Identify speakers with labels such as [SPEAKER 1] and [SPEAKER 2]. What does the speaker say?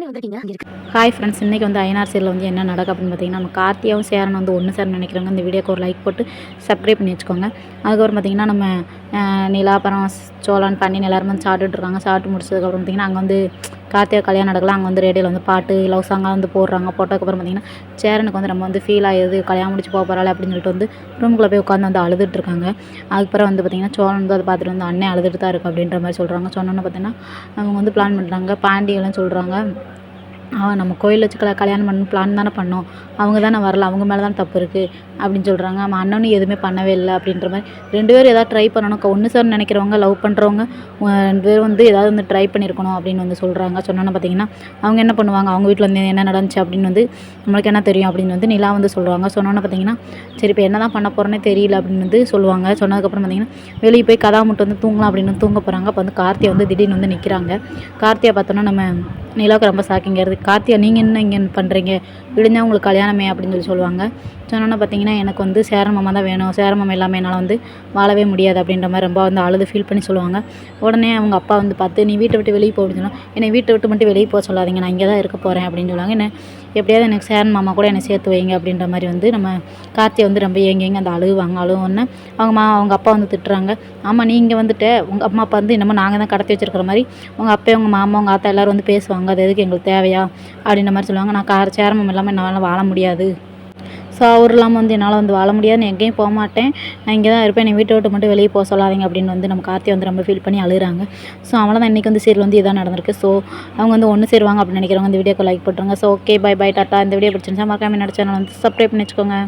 [SPEAKER 1] Hi friends, இன்றைக்கி வந்து ஐநார் serial வந்து என்ன நடக்கும் அப்படின்னு பார்த்தீங்கன்னா, நம்ம கார்த்தியாவும் சேரன் வந்து ஒன்று சேர நினைக்கிறவங்க இந்த வீடியோக்கு ஒரு லைக் போட்டு சப்ஸ்கிரைப் பண்ணி வச்சுக்கோங்க. அதுக்கப்புறம் பார்த்தீங்கன்னா, நம்ம நிலா அப்புறம் சோழன் பண்ணின்னு எல்லாரும் வந்து சாப்பிட்டுட்ருக்காங்க. சாப்பிட்டு முடிச்சதுக்கப்புறம் பார்த்தீங்கன்னா, அங்கே வந்து கார்த்தியா கல்யாணம் நடக்கலாம். அங்கே வந்து ரேடியோவில் வந்து பாட்டு லவ் சாங்காக வந்து போடுறாங்க. போட்டதுக்கப்புறம் பார்த்தீங்கன்னா, சேரனுக்கு வந்து நம்ம வந்து ஃபீல் ஆகிடுது, கல்யாணம் முடிச்சு போக போகிறாள் அப்படின்னு சொல்லிட்டு வந்து ரூமுக்குள்ளே போய் உட்காந்து வந்து அழுதுட்டுருக்காங்க. அதுக்கப்புறம் வந்து பார்த்தீங்கன்னா, சோழன் வந்து அதை பார்த்துட்டு வந்து அண்ணன் அழுதுட்டு தான் இருக்குது அப்படின்ற மாதிரி சொல்கிறாங்க. சொன்னோன்னு பார்த்தீங்கன்னா, அவங்க வந்து பிளான் பண்ணுறாங்க. பாண்டியெல்லாம் சொல்கிறாங்க, நம்ம கோயிலில் வச்சு கல்யாணம் பண்ண பிளான் தானே பண்ணோம், அவங்க தானே வரல, அவங்க மேலே தான் தப்பு இருக்குது அப்படின்னு சொல்கிறாங்க. நம்ம அண்ணனும் எதுவுமே பண்ணவே இல்லை அப்படின்ற மாதிரி ரெண்டு பேரும் ஏதாவது ட்ரை பண்ணணும். ஒன்று சார் நினைக்கிறவங்க, லவ் பண்ணுறவங்க ரெண்டு பேரும் வந்து ஏதாவது வந்து ட்ரை பண்ணியிருக்கணும் அப்படின்னு வந்து சொல்கிறாங்க. சொன்னோன்னு பார்த்தீங்கன்னா, அவங்க என்ன பண்ணுவாங்க, அவங்க வீட்டில் வந்து என்ன நடந்துச்சு அப்படின்னு வந்து நம்மளுக்கு என்ன தெரியும் அப்படின்னு வந்து நிலா வந்து சொல்லுவாங்க. சொன்னோன்னு பார்த்தீங்கன்னா, சரி இப்போ என்ன தான் பண்ண போகிறோன்னே தெரியல அப்படின்னு வந்து சொல்லுவாங்க. சொன்னதுக்கப்புறம் பார்த்தீங்கன்னா, வெளியே போய் கதாமுட்டு வந்து தூங்கலாம் அப்படின்னு தூங்க போகிறாங்க. அப்போ வந்து கார்த்தியா வந்து திடீர்னு வந்து நிற்கிறாங்க. கார்த்தியா பார்த்தோன்னா நம்ம நிலாவுக்கு ரொம்ப ஷாக்கிங்காக கார்த்தியா நீங்கள் என்ன இங்கே பண்ணுறீங்க, விடிஞ்சால் உங்களுக்கு கல்யாணமே அப்படின்னு சொல்லி சொல்லுவாங்க. சொன்னோன்னா பார்த்தீங்கன்னா, எனக்கு வந்து சேரன் மாமா தான் வேணும், சேரன் மாமா இல்லாமல் என்னால் வந்து வாழவே முடியாது அப்படின்ற மாதிரி ரொம்ப வந்து அழுது ஃபீல் பண்ணி சொல்லுவாங்க. உடனே அவங்க அப்பா வந்து பார்த்து, நீ வீட்டை விட்டு வெளியே போக அப்படின்னு சொன்னால், என்னை வீட்டை விட்டு மட்டும் வெளியே போக சொல்லாதீங்க, நான் இங்கே தான் இருக்க போகிறேன் அப்படின்னு சொல்லுவாங்க. என்ன எப்படியாவது எனக்கு சேரன் மாமா கூட என்னை சேர்த்து வைங்க அப்படின்ற மாதிரி வந்து நம்ம கார்த்தியை வந்து ரொம்ப ஏங்கி அந்த அழுவாங்க. அழுவோன்னு அவங்க அப்பா வந்து திட்டுறாங்க. ஆமாம், நீ இங்கே வந்துட்டு உங்கள் அம்மா அப்பா வந்து என்னமோ நாங்கள் தான் கடத்தி வச்சிருக்கிற மாதிரி உங்கள் அப்பா உங்கள் மாமா உங்கள் ஆத்தா எல்லோரும் வந்து பேசுவாங்க, அது எதுக்கு எங்களுக்கு தேவையா அப்படின்ற மாதிரி சொல்லுவாங்க. நான் சேரன் மாமா இல்லாமல் என்னால் வாழ முடியாது, ஸோ அவர் இல்லாமல் வந்து என்னால் வந்து வாழ முடியாது, நான் எங்கேயும் போக மாட்டேன், நான் இங்கே தான் இருப்பேன், நீ வீட்டை விட்டு மட்டும் வெளியே போக சொல்லாதீங்க அப்படின்னு வந்து நம்ம கார்த்தியை வந்து ரொம்ப ஃபீல் பண்ணி அழுகிறாங்க. ஸோ அவ்வளோதான், இன்றைக்கி வந்து சீரியல் வந்து இதான் நடந்திருக்கு. ஸோ அவங்க வந்து ஒன்று சேருவாங்க அப்படின்னு நினைக்கிறவங்க இந்த வீடியோக்கு லைக் போட்டுருங்க. ஸோ ஓகே, பை டாட்டா. இந்த வீடியோ பிடிச்சிருந்துச்சா மறக்காம என்னோட சேனல் வந்து சப்ஸ்கிரைப் பண்ணி வச்சுக்கோங்க.